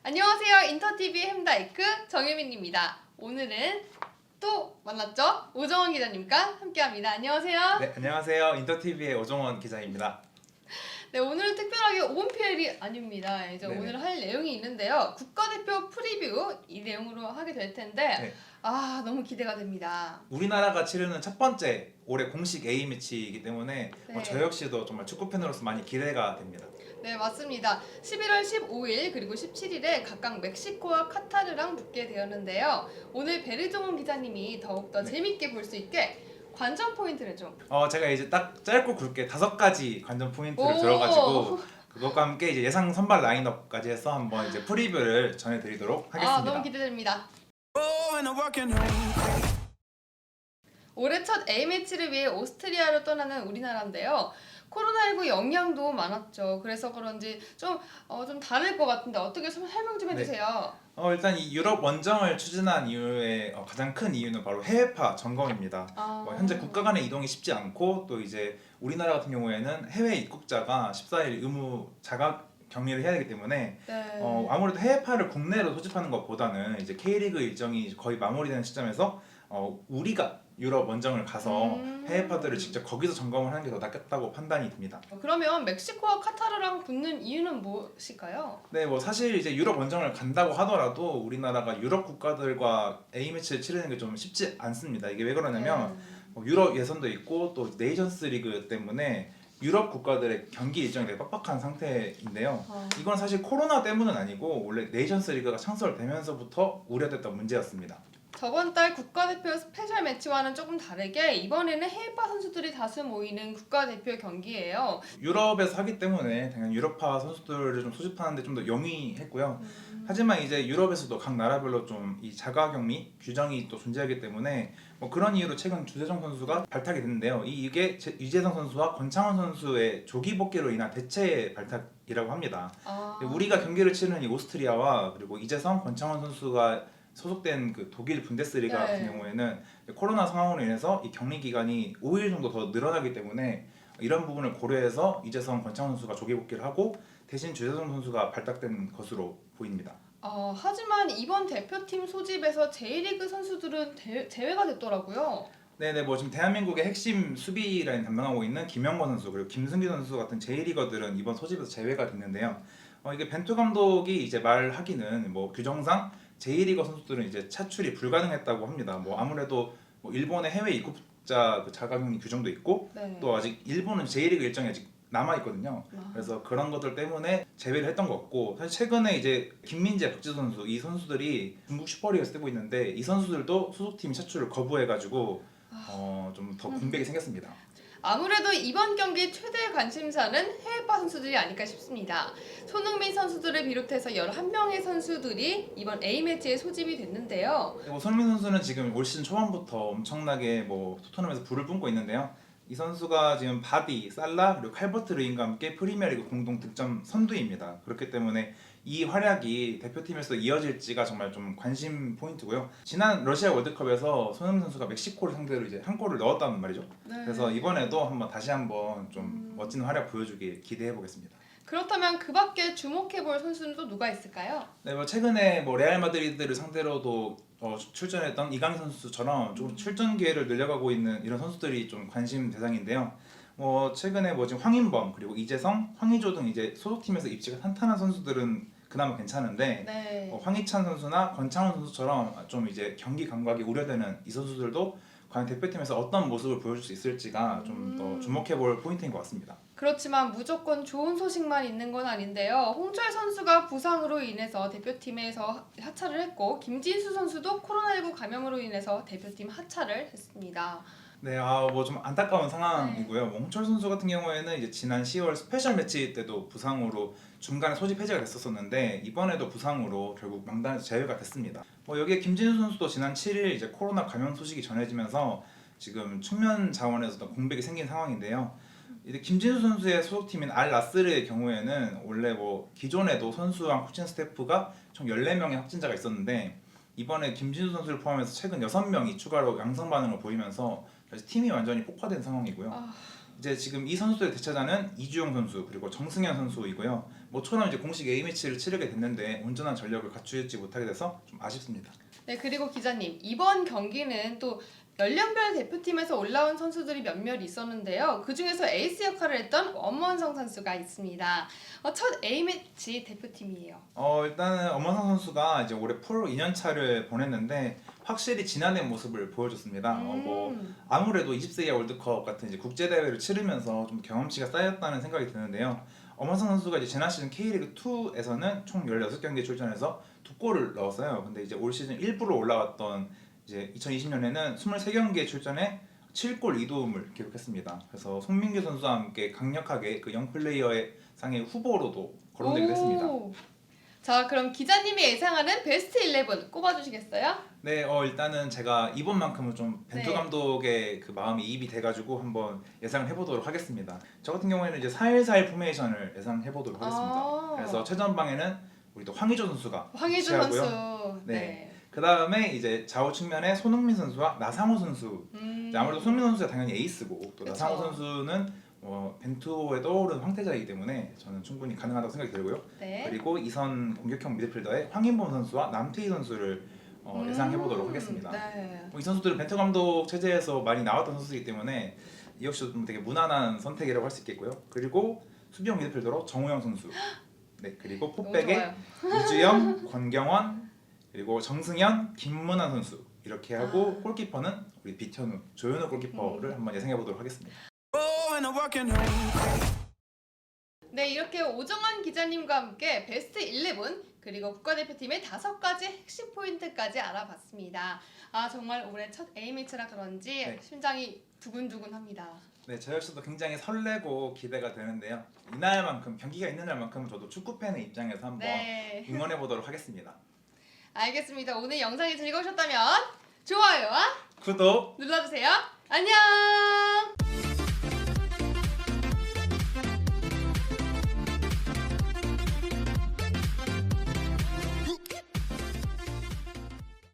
안녕하세요. 인터TV 햄다이크 정혜민입니다. 오늘은 또 만났죠? 오정원 기자님과 함께합니다. 안녕하세요. 네, 안녕하세요. 인터TV의 오정원 기자입니다. 네, 오늘은 특별하게 OpenPL이 아닙니다. 이제 네네. 오늘 할 내용이 있는데요. 국가대표 프리뷰 이 내용으로 하게 될 텐데 네. 너무 기대가 됩니다. 우리나라가 치르는 첫 번째 올해 공식 A매치이기 때문에 네. 저 역시도 정말 축구 팬으로서 많이 기대가 됩니다. 네, 맞습니다. 11월 15일 그리고 17일에 각각 멕시코와 카타르랑 붙게 되었는데요. 오늘 베르종원 기자님이 더욱더 네. 재밌게 볼 수 있게 관전 포인트를 좀 제가 이제 딱 짧고 굵게 5가지 관전 포인트를 오! 들어가지고 그것과 함께 이제 예상 선발 라인업까지 해서 한번 이제 프리뷰를 전해드리도록 하겠습니다. 너무 기대됩니다. 올해 첫 A매치를 위해 오스트리아로 떠나는 우리나라인데요. 코로나19 영향도 많았죠. 그래서 그런지 좀 다를 것 같은데 어떻게 설명 좀 해주세요. 일단 이 유럽 원정을 추진한 이유의 가장 큰 이유는 바로 해외파 점검입니다. 현재 국가 간의 이동이 쉽지 않고 또 이제 우리나라 같은 경우에는 해외 입국자가 14일 의무 자가 격리를 해야 되기 때문에 네. 아무래도 해외파를 국내로 소집하는 것보다는 이제 K리그 일정이 거의 마무리되는 시점에서 우리가 유럽 원정을 가서 해외파들을 직접 거기서 점검을 하는 게 더 낫겠다고 판단이 듭니다. 그러면 멕시코와 카타르랑 붙는 이유는 무엇일까요? 네, 사실 이제 유럽 원정을 간다고 하더라도 우리나라가 유럽 국가들과 A매치를 치르는 게 좀 쉽지 않습니다. 이게 왜 그러냐면 유럽 예선도 있고 또 네이션스 리그 때문에 유럽 국가들의 경기 일정이 되게 빡빡한 상태인데요. 이건 사실 코로나 때문은 아니고 원래 네이션스 리그가 창설되면서부터 우려됐던 문제였습니다. 저번 달 국가대표 스페셜 매치와는 조금 다르게 이번에는 해외파 선수들이 다수 모이는 국가대표 경기예요. 유럽에서 하기 때문에 당연히 유럽파 선수들을 좀 소집하는데 좀 더 용이했고요. 하지만 이제 유럽에서도 각 나라별로 좀 이 자가격리 규정이 또 존재하기 때문에 그런 이유로 최근 주재성 선수가 발탁이 됐는데요. 이게 유재성 선수와 권창훈 선수의 조기 복귀로 인한 대체 발탁이라고 합니다. 우리가 경기를 치르는 이 오스트리아와 그리고 이재성, 권창훈 선수가 소속된 그 독일 분데스리가 네. 같은 경우에는 코로나 상황으로 인해서 이 격리 기간이 5일 정도 더 늘어나기 때문에 이런 부분을 고려해서 이재성, 권창훈 선수가 조기 복귀를 하고 대신 주재성 선수가 발탁된 것으로 보입니다. 하지만 이번 대표팀 소집에서 J리그 선수들은 제외가 됐더라고요. 네네, 지금 대한민국의 핵심 수비 라인 담당하고 있는 김영권 선수 그리고 김승규 선수 같은 J리거들은 이번 소집에서 제외가 됐는데요. 이게 벤투 감독이 이제 말하기는 규정상 J리거 선수들은 이제 차출이 불가능했다고 합니다. 아무래도 일본의 해외 입국자 그 자가격리 규정도 있고 네. 또 아직 일본은 J리그 일정이 아직 남아 있거든요. 그래서 그런 것들 때문에 제외를 했던 것 같고 사실 최근에 이제 김민재, 박지수 선수 이 선수들이 중국 슈퍼리그에서 뛰고 있는데 이 선수들도 소속팀 차출을 거부해가지고 좀 더 공백이 생겼습니다. 아무래도 이번 경기 최대 관심사는 해외파 선수들이 아닐까 싶습니다. 손흥민 선수들을 비롯해서 11명의 선수들이 이번 A매치에 소집이 됐는데요. 손흥민 선수는 지금 올 시즌 초반부터 엄청나게 토트넘에서 불을 뿜고 있는데요. 이 선수가 지금 바디, 살라 그리고 칼버트 르인과 함께 프리미어리그 공동 득점 선두입니다. 그렇기 때문에 이 활약이 대표팀에서 이어질지가 정말 좀 관심 포인트고요. 지난 러시아 월드컵에서 손흥민 선수가 멕시코를 상대로 이제 한 골을 넣었단 말이죠. 네. 그래서 이번에도 다시 한번 좀 멋진 활약 보여주길 기대해 보겠습니다. 그렇다면 그 밖에 주목해볼 선수는 또 누가 있을까요? 네, 최근에 레알 마드리드를 상대로도 출전했던 이강인 선수처럼 조금 출전 기회를 늘려가고 있는 이런 선수들이 좀 관심 대상인데요. 최근에 지금 황인범 그리고 이재성, 황의조 등 이제 소속팀에서 입지가 탄탄한 선수들은 그나마 괜찮은데 네. 황희찬 선수나 권창훈 선수처럼 좀 이제 경기 감각이 우려되는 이 선수들도 과연 대표팀에서 어떤 모습을 보여줄 수 있을지가 좀 더 주목해볼 포인트인 것 같습니다. 그렇지만 무조건 좋은 소식만 있는 건 아닌데요. 홍철 선수가 부상으로 인해서 대표팀에서 하차를 했고 김진수 선수도 코로나19 감염으로 인해서 대표팀 하차를 했습니다. 네, 좀 안타까운 상황이고요. 홍철 선수 같은 경우에는 이제 지난 10월 스페셜 매치 때도 부상으로 중간에 소집 해제가 됐었는데 이번에도 부상으로 결국 명단에서 제외가 됐습니다. 여기에 김진수 선수도 지난 7일 이제 코로나 감염 소식이 전해지면서 지금 측면 자원에서도 공백이 생긴 상황인데요. 이제 김진수 선수의 소속팀인 알 나스르의 경우에는 원래 기존에도 선수랑 코칭 스태프가 총 14명의 확진자가 있었는데 이번에 김진수 선수를 포함해서 최근 6명이 추가로 양성 반응을 보이면서 팀이 완전히 폭파된 상황이고요. 이제 지금 이 선수들의 대체자는 이주영 선수 그리고 정승현 선수이고요. 모처럼 이제 공식 A매치를 치르게 됐는데 온전한 전력을 갖추지 못하게 돼서 좀 아쉽습니다. 네, 그리고 기자님, 이번 경기는 또 연령별 대표팀에서 올라온 선수들이 몇몇 있었는데요. 그 중에서 에이스 역할을 했던 엄원성 선수가 있습니다. 첫 A매치 대표팀이에요. 일단은 엄원상 선수가 이제 올해 프로 2년 차를 보냈는데 확실히 진화된 모습을 보여줬습니다. 뭐 아무래도 20세 이하 월드컵 같은 이제 국제 대회를 치르면서 좀 경험치가 쌓였다는 생각이 드는데요. 엄원상 선수가 이제 지난 시즌 K리그 2에서는 총 16경기에 출전해서 2골을 넣었어요. 근데 이제 올 시즌 일부로 올라왔던 이제 2020년에는 23경기에 출전해 7골 2도움을 기록했습니다. 그래서 송민규 선수와 함께 강력하게 그 영플레이어의 상의 후보로도 거론되기도 했습니다. 자, 그럼 기자님이 예상하는 베스트 11 꼽아주시겠어요? 네, 일단은 제가 이번만큼은 좀 벤투 네. 감독의 그 마음이 이입이 돼가지고 한번 예상을 해보도록 하겠습니다. 저 같은 경우에는 이제 4-1-4-1 포메이션을 예상해보도록 하겠습니다. 그래서 최전방에는 우리 또 황의조 선수가 황의조 위치하고요. 선수. 네. 그 다음에 이제 좌우 측면에 손흥민 선수와 나상호 선수. 이제 아무래도 손흥민 선수가 당연히 에이스고 또 그쵸. 나상호 선수는 벤투에 떠오르는 황태자이기 때문에 저는 충분히 가능하다고 생각이 들고요. 네. 그리고 이선 공격형 미드필더의 황인범 선수와 남태희 선수를 예상해보도록 하겠습니다. 네. 이 선수들은 벤투 감독 체제에서 많이 나왔던 선수이기 때문에 이 역시 좀 되게 무난한 선택이라고 할 수 있겠고요. 그리고 수비형 미드필더로 정우영 선수. 네, 그리고 너무 포백의 좋아요. 이주영, 권경원, 그리고 정승현, 김문환 선수 이렇게 하고 골키퍼는 우리 비현우, 조현우 골키퍼를 한번 예상해보도록 하겠습니다. 네, 이렇게 오정환 기자님과 함께 베스트 11 그리고 국가대표팀의 5가지 핵심 포인트까지 알아봤습니다. 아, 정말 올해 첫 A매치라 그런지 네. 심장이 두근두근합니다. 네, 저 역시도 굉장히 설레고 기대가 되는데요. 이날만큼 경기가 있는 날만큼 저도 축구 팬의 입장에서 한번 네, 응원해 보도록 하겠습니다. 알겠습니다. 오늘 영상이 즐거우셨다면 좋아요와 구독 눌러주세요. 안녕!